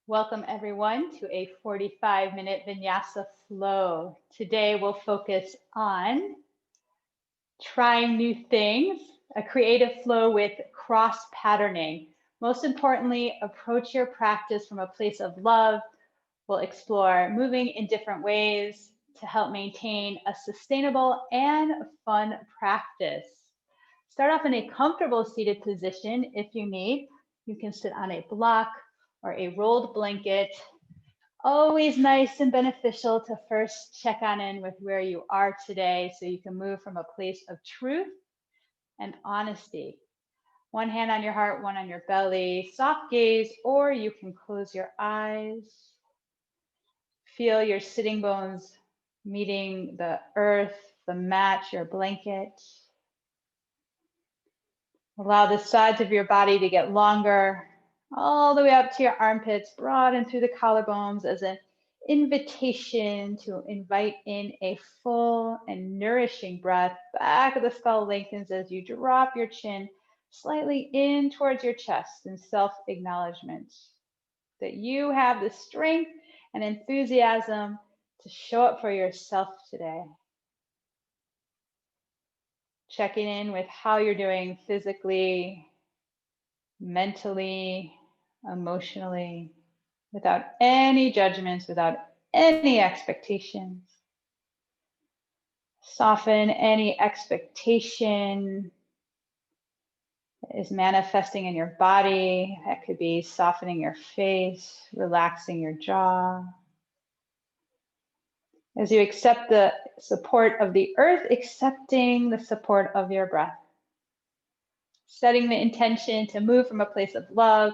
Welcome everyone to a 45-minute Vinyasa flow. Today we'll focus on trying new things, a creative flow with cross patterning. Most importantly, approach your practice from a place of love. We'll explore moving in different ways to help maintain a sustainable and fun practice. Start off in a comfortable seated position if you need. You can sit on a block or a rolled blanket. Always nice and beneficial to first check on in with where you are today so you can move from a place of truth and honesty. One hand on your heart, one on your belly, soft gaze, or you can close your eyes. Feel your sitting bones meeting the earth, the mat, your blanket. Allow the sides of your body to get longer, all the way up to your armpits, broaden through the collarbones as an invitation to invite in a full and nourishing breath. Back of the skull lengthens as you drop your chin slightly in towards your chest in self-acknowledgement that you have the strength and enthusiasm to show up for yourself today. Checking in with how you're doing physically, mentally, emotionally, without any judgments, without any expectations. Soften any expectation that is manifesting in your body. That could be softening your face, relaxing your jaw. As you accept the support of the earth, accepting the support of your breath. Setting the intention to move from a place of love,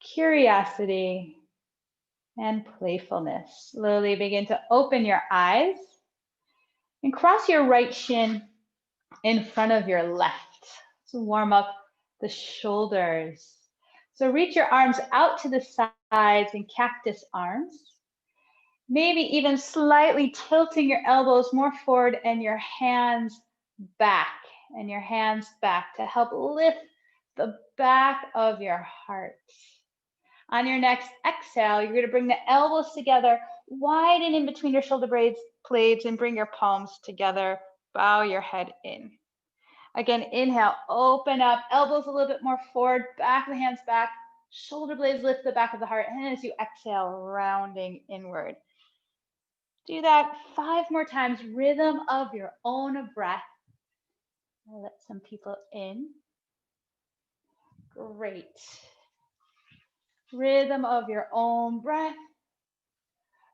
curiosity, and playfulness. Slowly begin to open your eyes and cross your right shin in front of your left. So warm up the shoulders. So reach your arms out to the sides in cactus arms. Maybe even slightly tilting your elbows more forward and your hands back to help lift the back of your heart. On your next exhale, you're going to bring the elbows together, widen in between your shoulder blades and bring your palms together. Bow your head in. Again, inhale, open up, elbows a little bit more forward, back of the hands back, shoulder blades lift the back of the heart, and as you exhale, rounding inward. Do that 5 more times, rhythm of your own breath. I'll let some people in. Great. Rhythm of your own breath.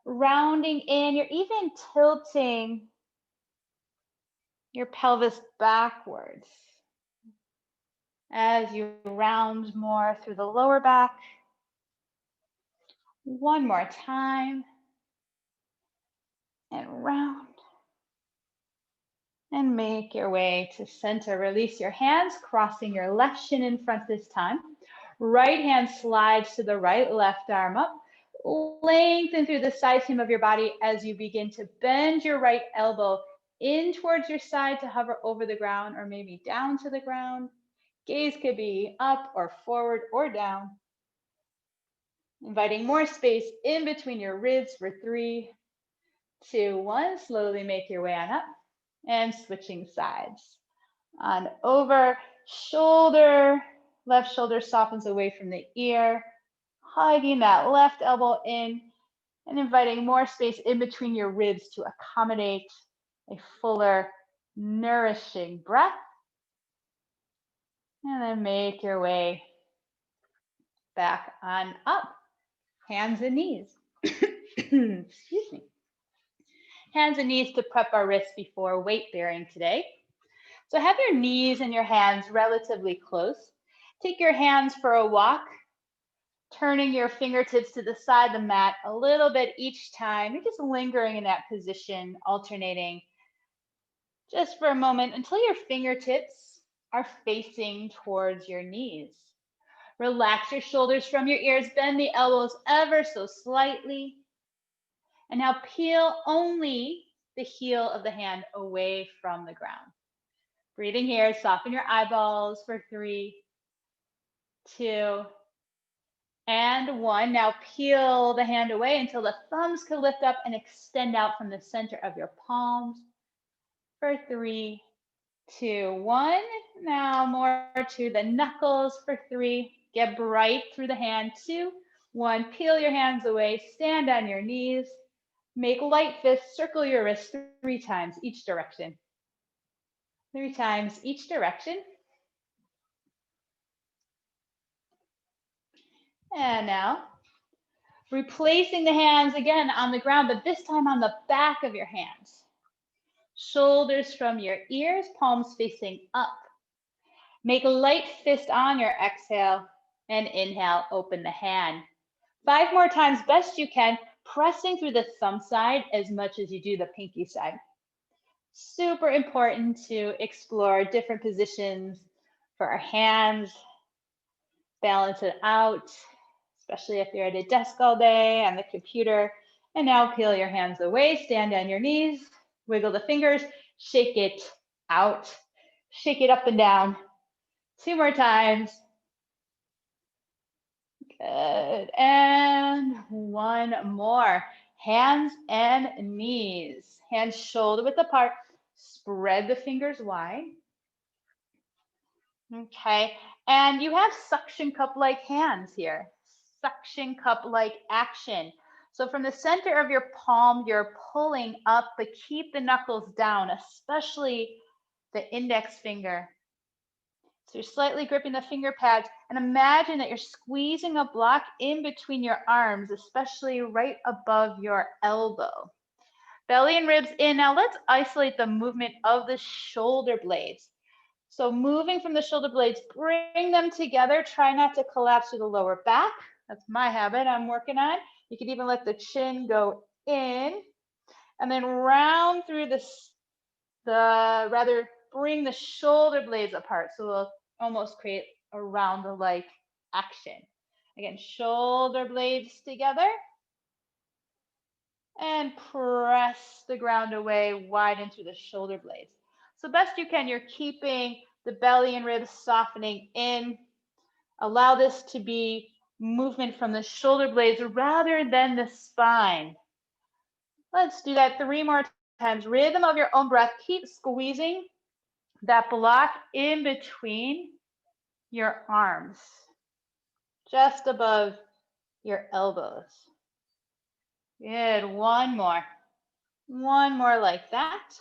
Rounding in, you're even tilting your pelvis backwards as you round more through the lower back. One more time. And round. And make your way to center. Release your hands, crossing your left shin in front this time. Right hand slides to the right, left arm up. Lengthen through the side seam of your body as you begin to bend your right elbow in towards your side to hover over the ground or maybe down to the ground. Gaze could be up or forward or down. Inviting more space in between your ribs for 3, 2, 1. Slowly make your way on up and switching sides. On over, shoulder, left shoulder softens away from the ear, hugging that left elbow in and inviting more space in between your ribs to accommodate a fuller, nourishing breath. And then make your way back on up. Hands and knees. Excuse me. Hands and knees to prep our wrists before weight bearing today. So have your knees and your hands relatively close. Take your hands for a walk, turning your fingertips to the side of the mat a little bit each time. You're just lingering in that position, alternating just for a moment until your fingertips are facing towards your knees. Relax your shoulders from your ears, bend the elbows ever so slightly. And now peel only the heel of the hand away from the ground. Breathing here, soften your eyeballs for 3, 2, And 1. Now peel the hand away until the thumbs can lift up and extend out from the center of your palms. For 3, 2, 1. Now more to the knuckles for 3. Get bright through the hand. 2, 1. Peel your hands away. Stand on your knees. Make light fists. Circle your wrists 3 times each direction. 3 times each direction. And now, replacing the hands again on the ground, but this time on the back of your hands. Shoulders from your ears, palms facing up. Make a light fist on your exhale, and inhale, open the hand. 5 more times, best you can, pressing through the thumb side as much as you do the pinky side. Super important to explore different positions for our hands. Balance it out, especially if you're at a desk all day on the computer. And now peel your hands away, stand on your knees, wiggle the fingers, shake it out, shake it up and down. 2 more times. Good. And 1 more. Hands and knees. Hands shoulder width apart. Spread the fingers wide. Okay. And you have suction cup-like hands here. Suction cup-like action. So from the center of your palm, you're pulling up, but keep the knuckles down, especially the index finger. So you're slightly gripping the finger pads, and imagine that you're squeezing a block in between your arms, especially right above your elbow. Belly and ribs in. Now let's isolate the movement of the shoulder blades. So moving from the shoulder blades, bring them together. Try not to collapse through the lower back. That's my habit I'm working on. You can even let the chin go in, and then round through rather bring the shoulder blades apart. So we'll almost create a round-like action. Again, shoulder blades together. And press the ground away, widen through the shoulder blades. So best you can, you're keeping the belly and ribs softening in. Allow this to be movement from the shoulder blades rather than the spine. Let's do that 3 more times. Rhythm of your own breath. Keep squeezing that block in between your arms, just above your elbows. Good. 1 more. 1 more like that.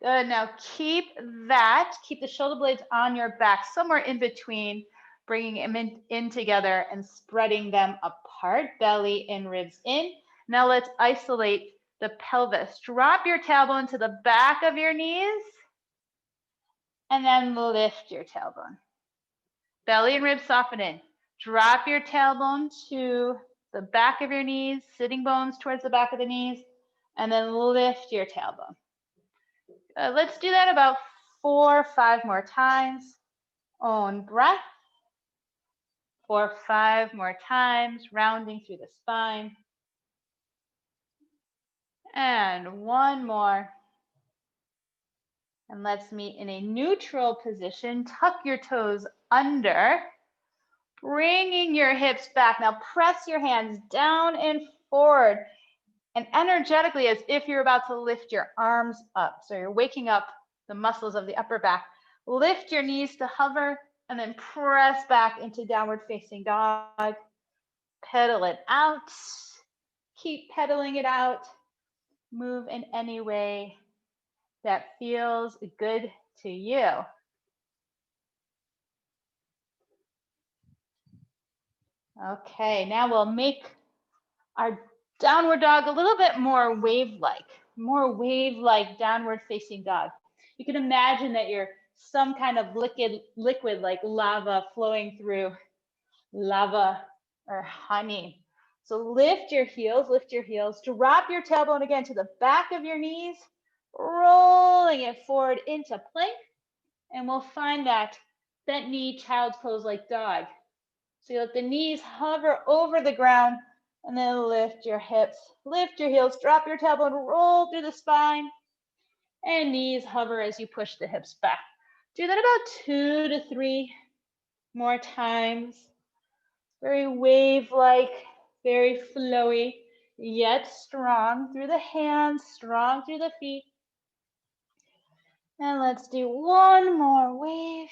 Good. Now keep the shoulder blades on your back, somewhere in between, bringing them in together and spreading them apart, belly and ribs in. Now let's isolate the pelvis. Drop your tailbone to the back of your knees, and then lift your tailbone. Belly and ribs soften in. Drop your tailbone to the back of your knees, sitting bones towards the back of the knees, and then lift your tailbone. Let's do that about 4 or 5 more times. Own breath. 4 or 5 more times, rounding through the spine. And 1 more. And let's meet in a neutral position. Tuck your toes under, bringing your hips back. Now press your hands down and forward, and energetically as if you're about to lift your arms up. So you're waking up the muscles of the upper back. Lift your knees to hover, and then press back into downward facing dog. Pedal it out. Keep pedaling it out. Move in any way that feels good to you. Okay, now we'll make our downward dog a little bit more wave-like downward facing dog. You can imagine that you're some kind of liquid like lava flowing through lava or honey. So lift your heels, drop your tailbone again to the back of your knees, rolling it forward into plank, and we'll find that bent knee, child's pose like dog. So you let the knees hover over the ground, and then lift your hips, lift your heels, drop your tailbone, roll through the spine, and knees hover as you push the hips back. Do that about 2 to 3 more times. Very wave-like, very flowy, yet strong through the hands, strong through the feet. And let's do one more wave.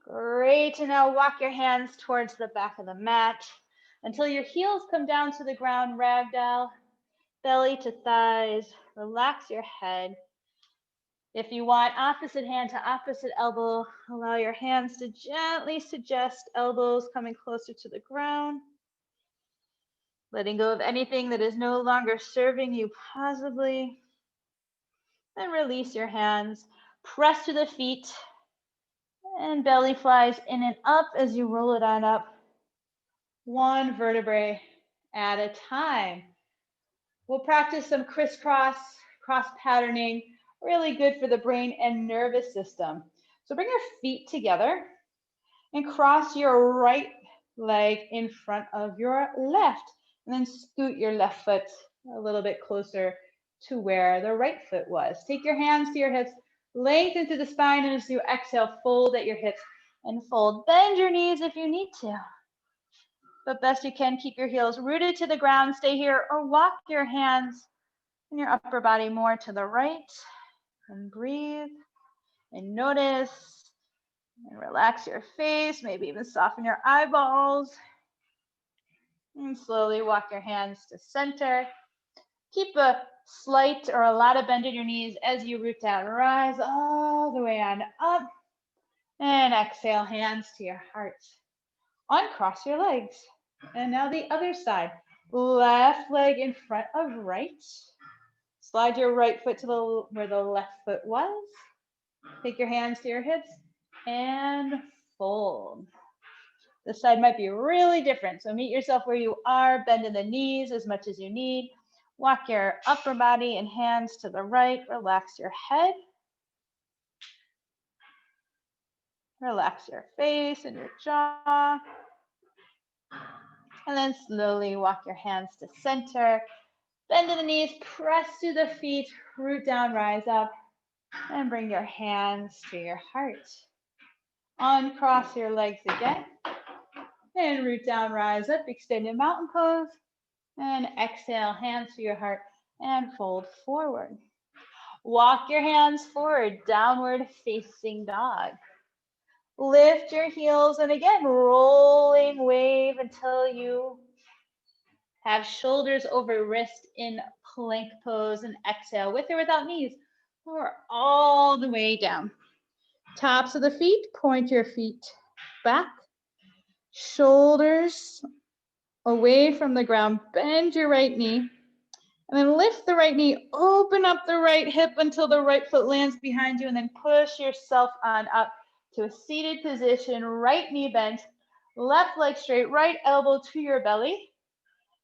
Great, and now walk your hands towards the back of the mat until your heels come down to the ground, ragdoll, belly to thighs, relax your head. If you want, opposite hand to opposite elbow, allow your hands to gently suggest elbows coming closer to the ground. Letting go of anything that is no longer serving you positively. Then release your hands, press to the feet, and belly flies in and up as you roll it on up. One vertebrae at a time. We'll practice some crisscross, cross patterning, really good for the brain and nervous system. So bring your feet together and cross your right leg in front of your left, and then scoot your left foot a little bit closer to where the right foot was. Take your hands to your hips, lengthen through the spine, and as you exhale, fold at your hips and fold. Bend your knees if you need to. But best you can, keep your heels rooted to the ground, stay here, or walk your hands and your upper body more to the right, and breathe, and notice, and relax your face, maybe even soften your eyeballs, and slowly walk your hands to center. Keep a slight or a lot of bend in your knees as you root down, rise all the way on up, and exhale, hands to your heart. Uncross your legs. And now the other side. Left leg in front of right. Slide your right foot to where the left foot was. Take your hands to your hips and fold. This side might be really different, so meet yourself where you are. Bend in the knees as much as you need. Walk your upper body and hands to the right. Relax your head. Relax your face and your jaw. And then slowly walk your hands to center. Bend in the knees, press to the feet, root down, rise up, and bring your hands to your heart. Uncross your legs again. And root down, rise up, extended mountain pose. And exhale, hands to your heart, and fold forward. Walk your hands forward, downward facing dog. Lift your heels, and again, rolling wave until you have shoulders over wrist in plank pose, and exhale with or without knees, or all the way down. Tops of the feet, point your feet back. Shoulders away from the ground, bend your right knee, and then lift the right knee, open up the right hip until the right foot lands behind you, and then push yourself on up to a seated position, right knee bent, left leg straight, right elbow to your belly.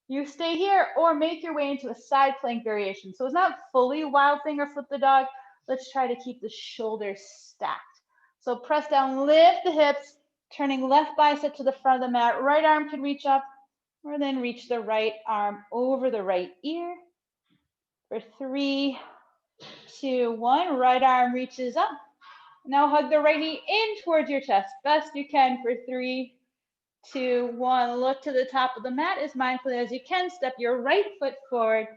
You stay here or make your way into a side plank variation. So it's not fully wild thing or flip the dog. Let's try to keep the shoulders stacked. So press down, lift the hips, turning left bicep to the front of the mat. Right arm can reach up, or then reach the right arm over the right ear. For 3, 2, 1, right arm reaches up. Now hug the right knee in towards your chest, best you can for 3, 2, 1. Look to the top of the mat as mindfully as you can. Step your right foot forward,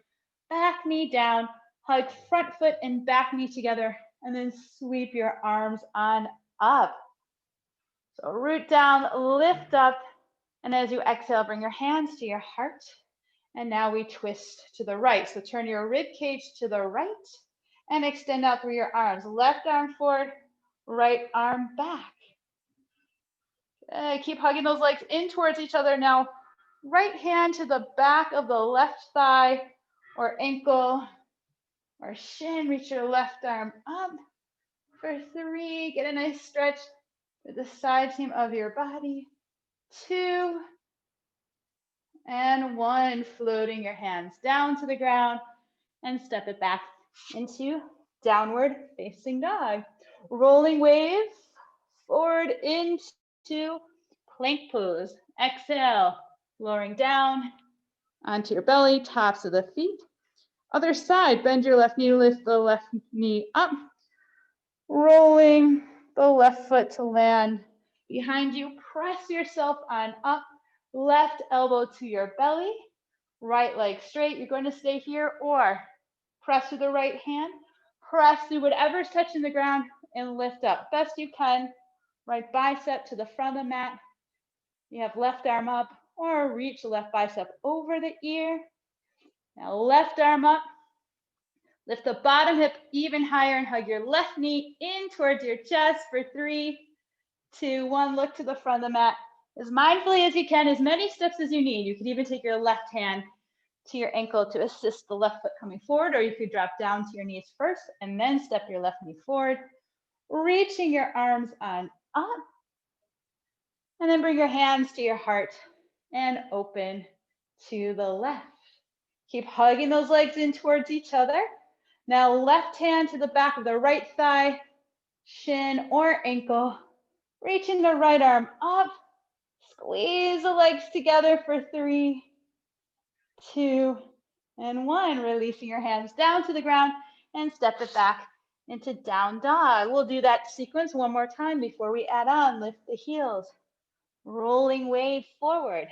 back knee down, hug front foot and back knee together, and then sweep your arms on up. So root down, lift up, and as you exhale, bring your hands to your heart. And now we twist to the right. So turn your rib cage to the right and extend out through your arms. Left arm forward, right arm back. Keep hugging those legs in towards each other. Now, right hand to the back of the left thigh or ankle or shin. Reach your left arm up. For 3, get a nice stretch to the side seam of your body. 2, and 1. Floating your hands down to the ground and step it back into downward facing dog. Rolling wave forward into plank pose. Exhale, lowering down onto your belly, tops of the feet. Other side, bend your left knee, lift the left knee up. Rolling the left foot to land behind you. Press yourself on up. Left elbow to your belly. Right leg straight. You're going to stay here, or press through the right hand. Press through whatever's touching the ground and lift up best you can. Right bicep to the front of the mat. You have left arm up, or reach the left bicep over the ear. Now left arm up. Lift the bottom hip even higher and hug your left knee in towards your chest for 3, 2, 1. Look to the front of the mat as mindfully as you can, as many steps as you need. You could even take your left hand to your ankle to assist the left foot coming forward, or you could drop down to your knees first and then step your left knee forward, reaching your arms on up. And then bring your hands to your heart and open to the left. Keep hugging those legs in towards each other. Now left hand to the back of the right thigh, shin or ankle. Reaching the right arm up. Squeeze the legs together for 3, 2, and 1. Releasing your hands down to the ground and step it back into down dog. We'll do that sequence one more time before we add on. Lift the heels. Rolling wave forward.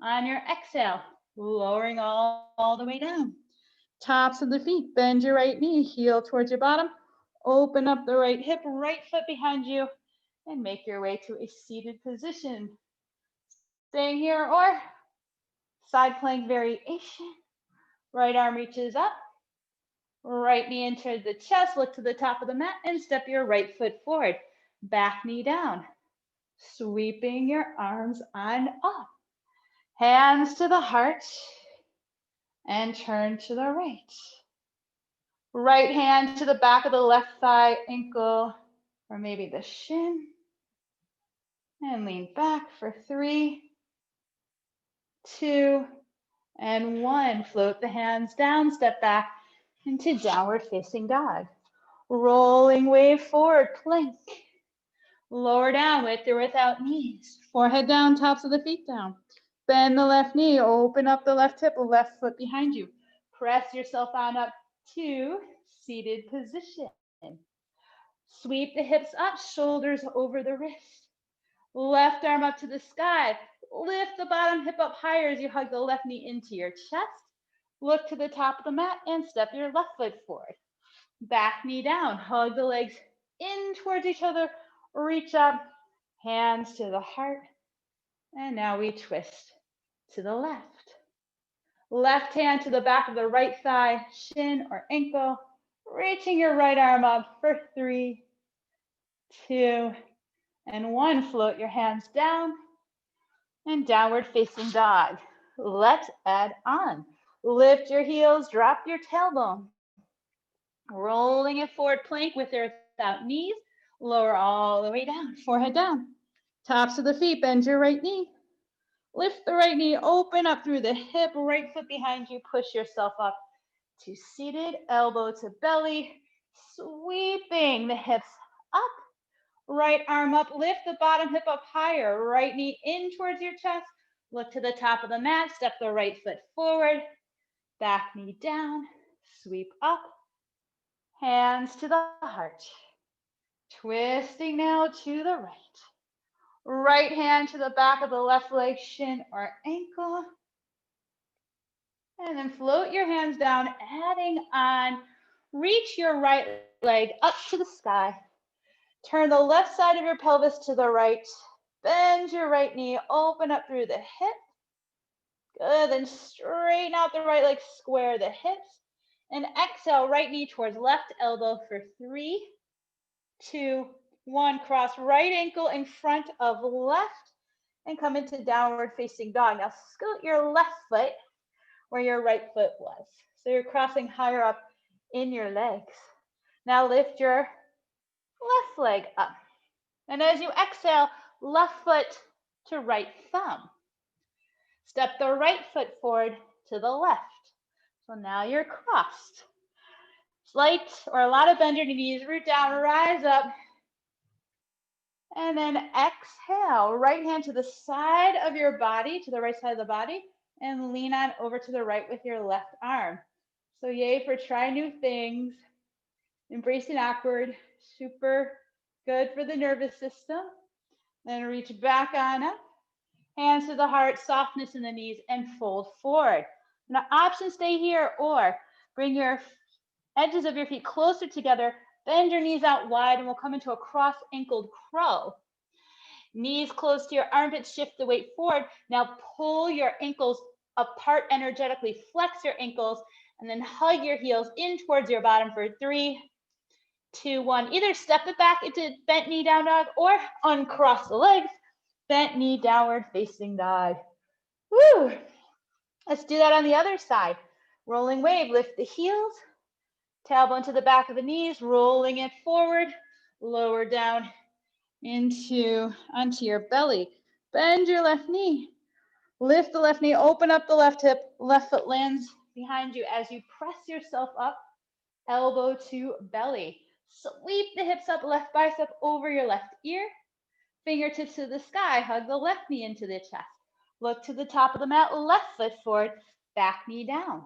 On your exhale, lowering all the way down. Tops of the feet, bend your right knee, heel towards your bottom. Open up the right hip, right foot behind you, and make your way to a seated position. Staying here, or side plank variation. Right arm reaches up. Right knee into the chest, look to the top of the mat, and step your right foot forward. Back knee down. Sweeping your arms on up. Hands to the heart and turn to the right. Right hand to the back of the left thigh, ankle, or maybe the shin. And lean back for 3, 2, and 1. Float the hands down, step back into downward facing dog. Rolling wave forward, plank. Lower down with or without knees. Forehead down, tops of the feet down. Bend the left knee, open up the left hip, left foot behind you. Press yourself on up to seated position. Sweep the hips up, shoulders over the wrist. Left arm up to the sky. Lift the bottom hip up higher as you hug the left knee into your chest. Look to the top of the mat and step your left foot forward. Back knee down, hug the legs in towards each other. Reach up, hands to the heart. And now we twist to the left. Left hand to the back of the right thigh, shin or ankle. Reaching your right arm up for 3, 2, and 1. Float your hands down and downward facing dog. Let's add on. Lift your heels, drop your tailbone. Rolling it forward, plank with or without knees. Lower all the way down, forehead down. Tops of the feet, bend your right knee. Lift the right knee, open up through the hip, right foot behind you. Push yourself up to seated, elbow to belly. Sweeping the hips up. Right arm up, lift the bottom hip up higher. Right knee in towards your chest. Look to the top of the mat, step the right foot forward. Back knee down, sweep up. Hands to the heart. Twisting now to the right. Right hand to the back of the left leg, shin or ankle. And then float your hands down, adding on. Reach your right leg up to the sky. Turn the left side of your pelvis to the right. Bend your right knee, open up through the hip. Good, then straighten out the right leg, square the hips. And exhale, right knee towards left elbow for 3, 2, 1. Cross right ankle in front of left and come into downward facing dog. Now scoot your left foot where your right foot was. So you're crossing higher up in your legs. Now lift your left leg up. And as you exhale, left foot to right thumb. Step the right foot forward to the left. So now you're crossed. Slight or a lot of bend your knees, root down, rise up. And then exhale, right hand to the side of your body, to the right side of the body, and lean on over to the right with your left arm. So yay for trying new things, embracing awkward, super good for the nervous system. Then reach back on up. Hands to the heart, softness in the knees, and fold forward. Now, option stay here or bring your edges of your feet closer together. Bend your knees out wide, and we'll come into a cross-ankled crow. Knees close to your armpits, shift the weight forward. Now pull your ankles apart energetically, flex your ankles, and then hug your heels in towards your bottom for 3, 2, 1. Either step it back into bent knee down dog or uncross the legs, bent knee downward facing dog. Woo! Let's do that on the other side. Rolling wave, lift the heels, tailbone to the back of the knees, rolling it forward, lower down onto your belly. Bend your left knee. Lift the left knee, open up the left hip, left foot lands behind you as you press yourself up, elbow to belly. Sweep the hips up, left bicep over your left ear. Fingertips to the sky, hug the left knee into the chest. Look to the top of the mat, left foot forward, back knee down.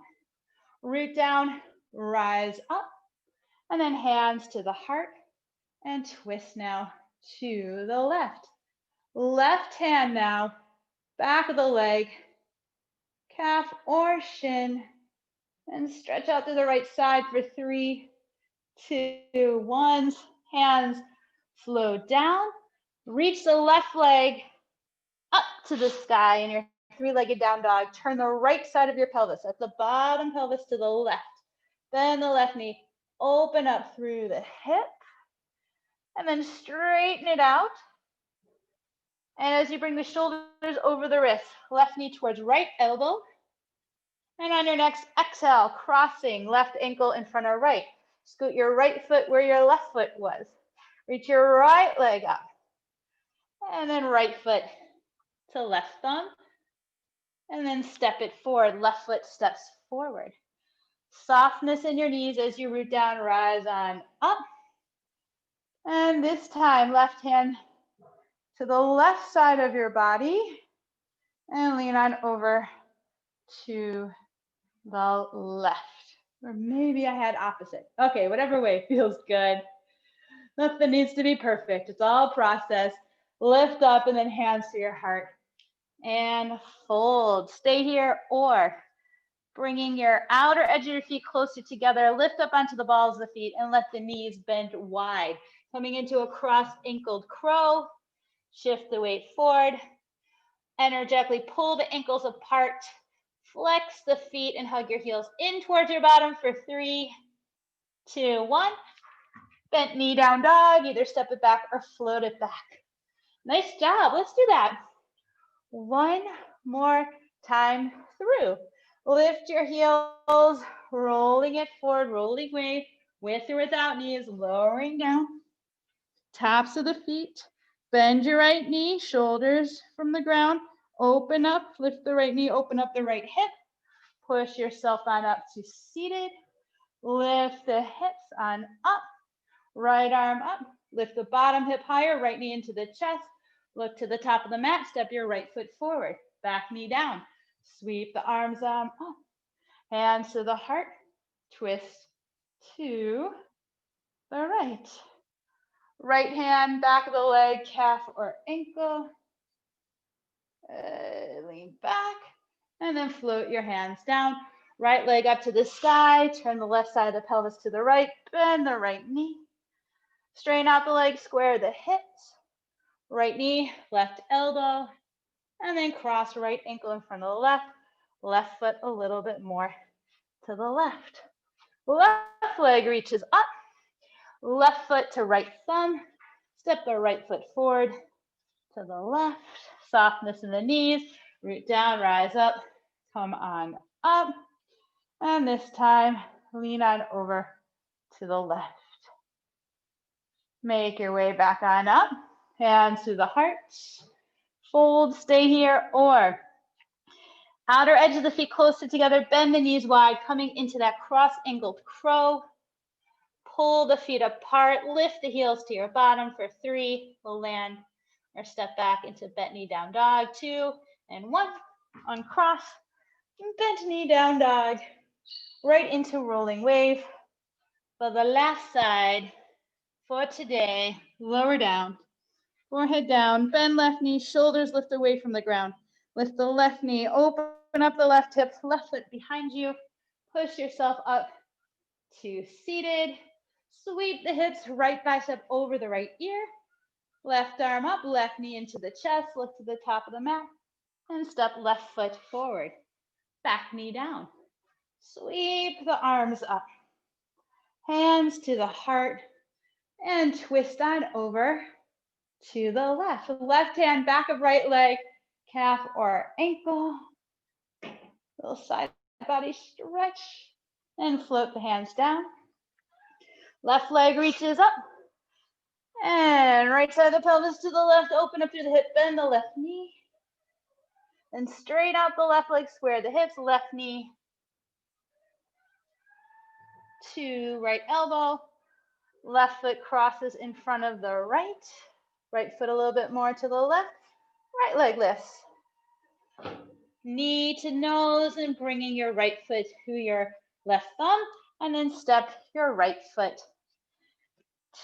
Root down, rise up, and then hands to the heart and twist now to the left. Left hand now, back of the leg, calf or shin, and stretch out to the right side for 3, 2, 1. Hands flow down. Reach the left leg up to the sky in your 3-legged down dog. Turn the right side of your pelvis at the bottom pelvis to the left. Bend the left knee. Open up through the hip. And then straighten it out. And as you bring the shoulders over the wrist, left knee towards right elbow. And on your next exhale, crossing left ankle in front of right. Scoot your right foot where your left foot was. Reach your right leg up. And then right foot to left thumb. And then step it forward. Left foot steps forward. Softness in your knees as you root down, rise on up. And this time, left hand to the left side of your body. And lean on over to the left. Or maybe I had opposite. Okay, whatever way feels good. Nothing needs to be perfect. It's all process. Lift up and then hands to your heart. And fold. Stay here or bringing your outer edge of your feet closer together. Lift up onto the balls of the feet and let the knees bend wide. Coming into a cross-ankled crow. Shift the weight forward. Energetically pull the ankles apart. Flex the feet and hug your heels in towards your bottom for 3, 2, 1. Bent knee down dog. Either step it back or float it back. Nice job. Let's do that one more time through. Lift your heels, rolling it forward, rolling wave, with or without knees, lowering down. Tops of the feet. Bend your right knee, shoulders from the ground. Open up, lift the right knee, open up the right hip. Push yourself on up to seated. Lift the hips on up. Right arm up. Lift the bottom hip higher, right knee into the chest. Look to the top of the mat, step your right foot forward. Back knee down. Sweep the arms up. Hands to the heart. Twist to the right. Right hand, back of the leg, calf or ankle. Lean back. And then float your hands down. Right leg up to the sky. Turn the left side of the pelvis to the right. Bend the right knee. Straighten out the leg, square the hips. Right knee, left elbow. And then cross right ankle in front of the left. Left foot a little bit more to the left. Left leg reaches up. Left foot to right thumb. Step the right foot forward to the left. Softness in the knees. Root down, rise up. Come on up. And this time, lean on over to the left. Make your way back on up. Hands to the heart. Fold, stay here, or outer edge of the feet closer together. Bend the knees wide, coming into that cross-angled crow. Pull the feet apart. Lift the heels to your bottom for 3. We'll land or step back into bent knee down dog. 2 and 1. Uncross. Bent knee down dog. Right into rolling wave. For the last side for today, lower down Forehead down, bend left knee, shoulders lift away from the ground. Lift the left knee, open up the left hip, left foot behind you. Push yourself up to seated. Sweep the hips, right bicep over the right ear. Left arm up, left knee into the chest, look to the top of the mat, and step left foot forward. Back knee down. Sweep the arms up. Hands to the heart, and twist on over to the left. Left hand back of right leg, calf or ankle. Little side body stretch, and float the hands down. Left leg reaches up, and right side of the pelvis to the left, open up through the hip, bend the left knee, and straight out the left leg, square the hips, left knee to right elbow, left foot crosses in front of the right foot a little bit more to the left, right leg lifts. Knee to nose and bringing your right foot to your left thumb, and then step your right foot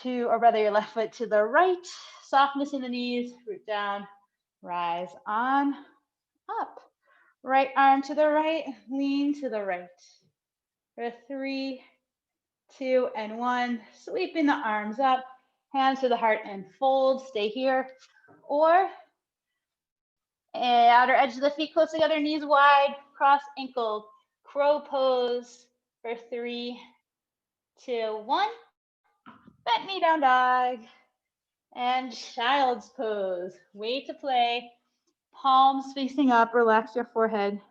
to, or rather your left foot to the right. Softness in the knees, root down, rise on up. Right arm to the right, lean to the right. For 3, 2, and 1. Sweeping the arms up, hands to the heart and fold. Stay here. Or outer edge of the feet close together, knees wide, cross ankle, crow pose for 3, 2, 1. Bent knee down dog. And child's pose. Way to play. Palms facing up, relax your forehead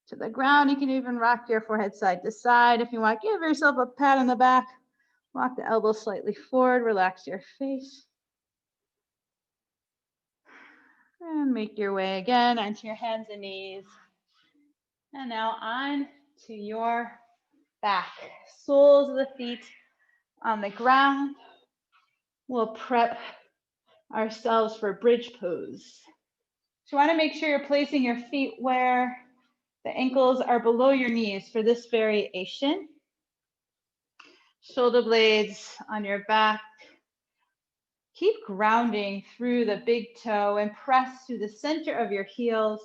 to the ground. You can even rock your forehead side to side. If you want, give yourself a pat on the back. Walk the elbows slightly forward, relax your face. And make your way again onto your hands and knees. And now on to your back. Soles of the feet on the ground. We'll prep ourselves for bridge pose. So you want to make sure you're placing your feet where the ankles are below your knees for this variation. Shoulder blades on your back. Keep grounding through the big toe and press through the center of your heels.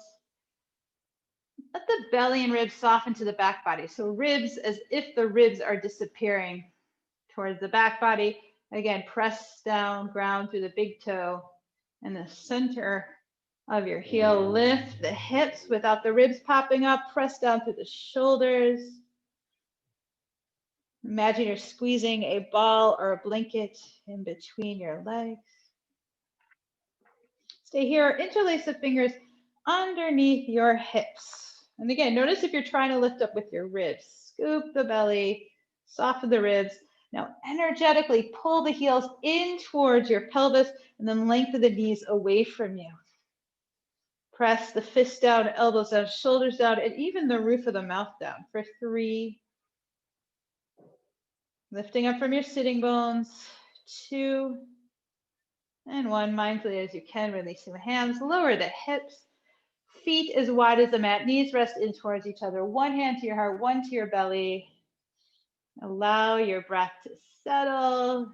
Let the belly and ribs soften to the back body. So ribs as if the ribs are disappearing towards the back body. Again, press down, ground through the big toe and the center of your heel. Lift the hips without the ribs popping up. Press down through the shoulders. Imagine you're squeezing a ball or a blanket in between your legs. Stay here. Interlace the fingers underneath your hips. And again, notice if you're trying to lift up with your ribs. Scoop the belly, soften the ribs. Now energetically pull the heels in towards your pelvis and then lengthen the knees away from you. Press the fists down, elbows down, shoulders down, and even the roof of the mouth down for 3. Lifting up from your sitting bones, 2, and 1. Mindfully as you can, releasing the hands, lower the hips, feet as wide as the mat, knees rest in towards each other. One hand to your heart, one to your belly. Allow your breath to settle.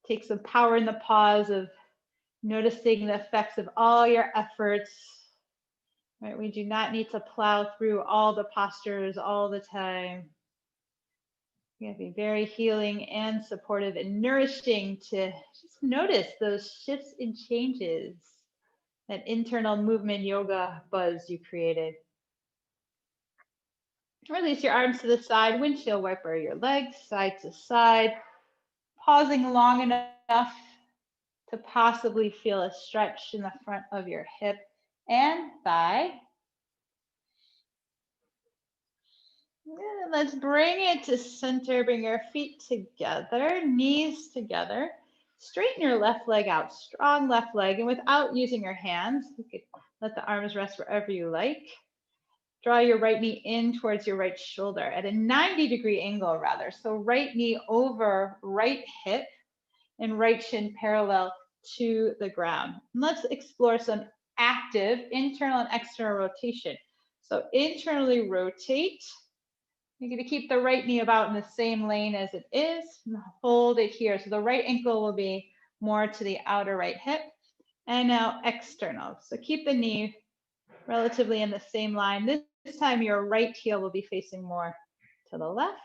Take some power in the pause of noticing the effects of all your efforts. Right? We do not need to plow through all the postures all the time. You have to be very healing and supportive and nourishing to just notice those shifts and changes, that internal movement yoga buzz you created. Release your arms to the side, windshield wiper your legs side to side, pausing long enough to possibly feel a stretch in the front of your hip and thigh. Let's bring it to center. Bring your feet together, knees together. Straighten your left leg out, strong left leg. And without using your hands, you could let the arms rest wherever you like. Draw your right knee in towards your right shoulder at a 90-degree angle rather. So right knee over right hip and right shin parallel to the ground. And let's explore some active internal and external rotation. So internally rotate. You're going to keep the right knee about in the same lane as it is and hold it here. So the right ankle will be more to the outer right hip. And now external. So keep the knee relatively in the same line. This time your right heel will be facing more to the left.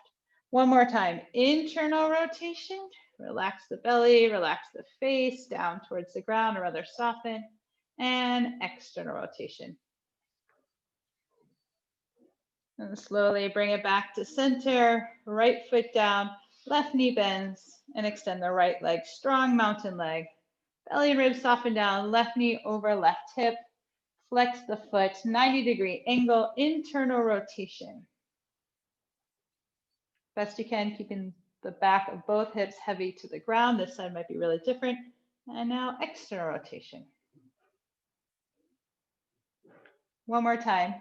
One more time, internal rotation. Relax the belly, relax the face down towards the ground or rather soften. And external rotation. And slowly bring it back to center, right foot down, left knee bends, and extend the right leg, strong mountain leg. Belly and ribs soften down, left knee over left hip. Flex the foot, 90-degree angle, internal rotation. Best you can, keeping the back of both hips heavy to the ground. This side might be really different. And now external rotation. One more time,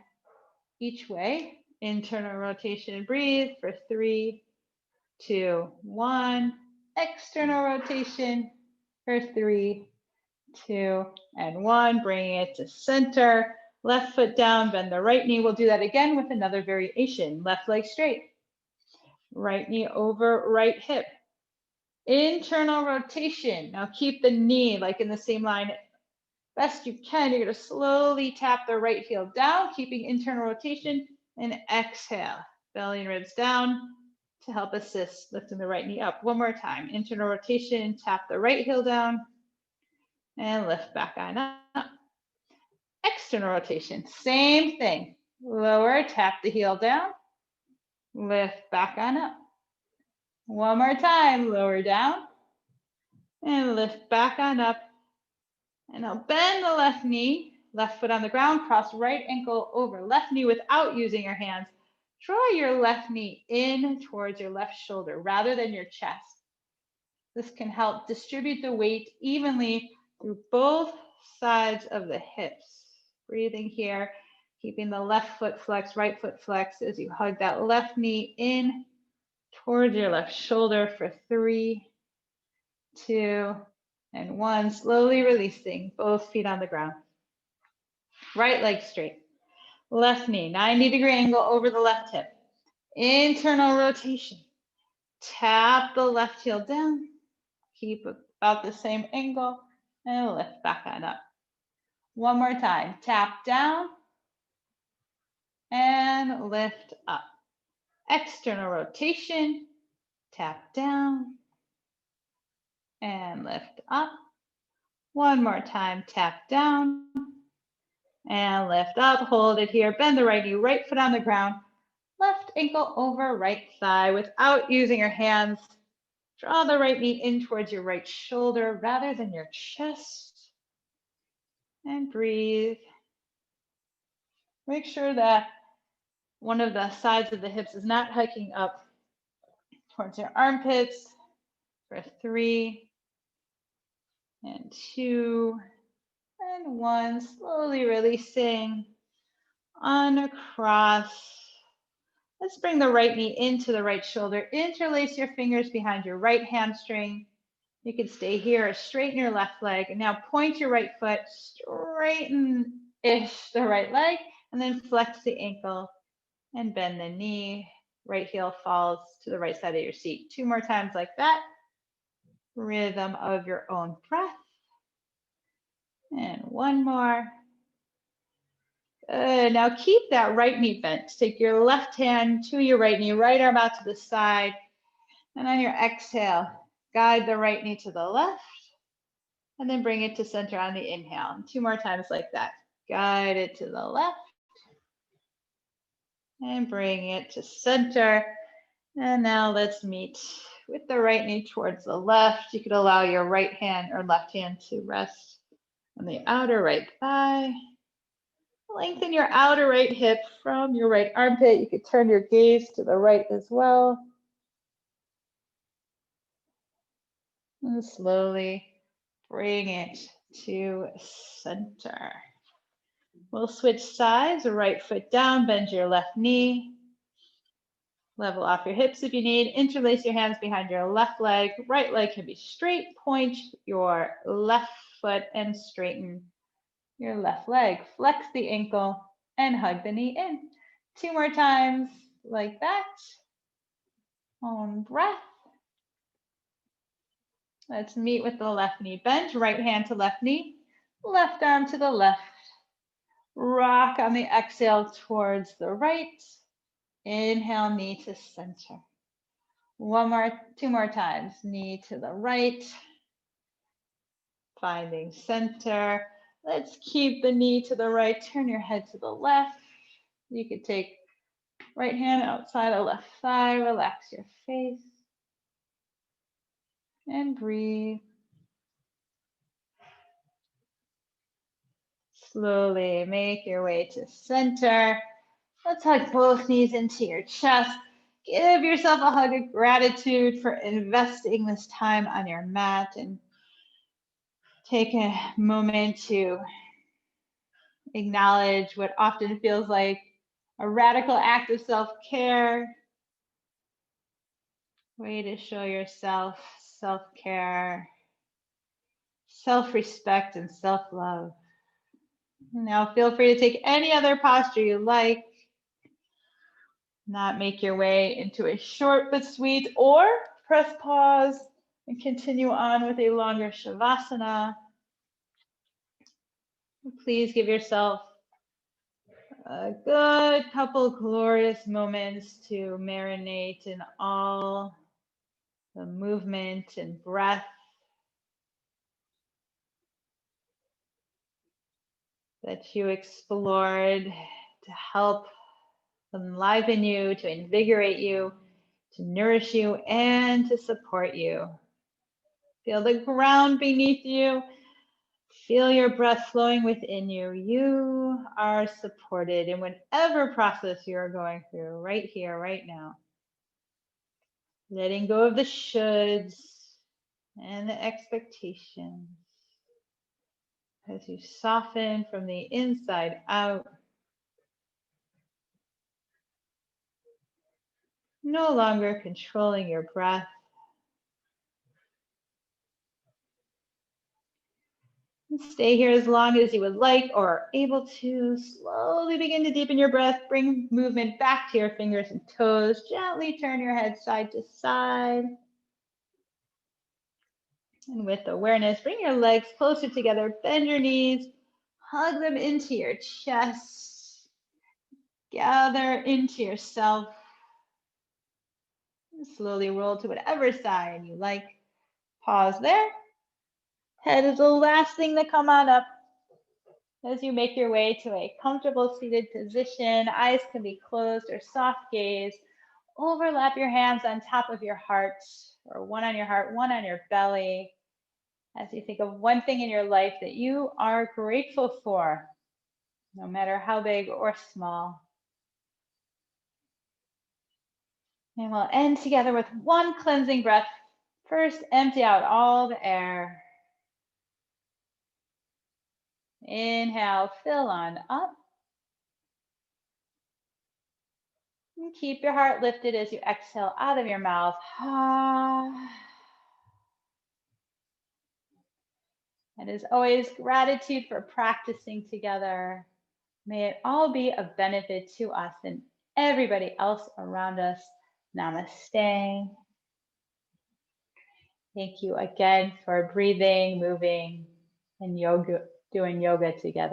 each way. Internal rotation, breathe for 3, 2, 1. External rotation for 3, 2, and 1. Bringing it to center. Left foot down, bend the right knee. We'll do that again with another variation. Left leg straight. Right knee over right hip. Internal rotation. Now keep the knee like in the same line. Best you can. You're going to slowly tap the right heel down, keeping internal rotation, and exhale. Belly and ribs down to help assist lifting the right knee up. One more time. Internal rotation, tap the right heel down, and lift back on up. External rotation, same thing. Lower, tap the heel down, lift back on up. One more time, lower down, and lift back on up. And now bend the left knee, left foot on the ground, cross right ankle over left knee without using your hands. Draw your left knee in towards your left shoulder rather than your chest. This can help distribute the weight evenly through both sides of the hips. Breathing here, keeping the left foot flexed, right foot flexed as you hug that left knee in towards your left shoulder for 3, 2, and 1. Slowly releasing both feet on the ground. Right leg straight. Left knee, 90-degree angle over the left hip. Internal rotation. Tap the left heel down. Keep about the same angle and lift back on up. One more time. Tap down and lift up. External rotation. Tap down and lift up. One more time. Tap down and lift up. Hold it here. Bend the right knee, right foot on the ground. Left ankle over right thigh without using your hands. Draw the right knee in towards your right shoulder rather than your chest. And breathe. Make sure that one of the sides of the hips is not hiking up towards your armpits for 3, and 2, and 1. Slowly releasing on across. Let's bring the right knee into the right shoulder. Interlace your fingers behind your right hamstring. You can stay here or straighten your left leg. And now point your right foot, straighten-ish the right leg, and then flex the ankle and bend the knee. Right heel falls to the right side of your seat. 2 more times like that. Rhythm of your own breath. And 1 more. Good. Now keep that right knee bent. Take your left hand to your right knee, right arm out to the side. And on your exhale, guide the right knee to the left. And then bring it to center on the inhale. And 2 more times like that. Guide it to the left. And bring it to center. And now let's meet with the right knee towards the left. You could allow your right hand or left hand to rest on the outer right thigh. Lengthen your outer right hip from your right armpit. You could turn your gaze to the right as well. And slowly bring it to center. We'll switch sides, right foot down, bend your left knee. Level off your hips if you need. Interlace your hands behind your left leg. Right leg can be straight. Point your left foot and straighten your left leg. Flex the ankle and hug the knee in. 2 more times like that. Own breath. Let's meet with the left knee bent, right hand to left knee, left arm to the left. Rock on the exhale towards the right. Inhale, knee to center. Two more times. Knee to the right. Finding center. Let's keep the knee to the right. Turn your head to the left. You could take right hand outside of left thigh. Relax your face. And breathe. Slowly make your way to center. Let's hug both knees into your chest. Give yourself a hug of gratitude for investing this time on your mat, and take a moment to acknowledge what often feels like a radical act of self-care. Way to show yourself self-care, self-respect, and self-love. Now feel free to take any other posture you like. Not make your way into a short but sweet, or press pause and continue on with a longer Shavasana. Please give yourself a good couple glorious moments to marinate in all the movement and breath that you explored to help enliven you, to invigorate you, to nourish you, and to support you. Feel the ground beneath you. Feel your breath flowing within you. You are supported in whatever process you're going through right here, right now. Letting go of the shoulds and the expectations as you soften from the inside out. No longer controlling your breath. Stay here as long as you would like or are able to. Slowly begin to deepen your breath. Bring movement back to your fingers and toes. Gently turn your head side to side. And with awareness, bring your legs closer together. Bend your knees. Hug them into your chest. Gather into yourself. And slowly roll to whatever side you like. Pause there. Head is the last thing to come on up. As you make your way to a comfortable seated position, eyes can be closed or soft gaze. Overlap your hands on top of your heart, or one on your heart, one on your belly, as you think of one thing in your life that you are grateful for, no matter how big or small. And we'll end together with one cleansing breath. First, empty out all the air. Inhale, fill on up. And keep your heart lifted as you exhale out of your mouth. And as always, gratitude for practicing together. May it all be of benefit to us and everybody else around us. Namaste. Thank you again for breathing, moving, and doing yoga together.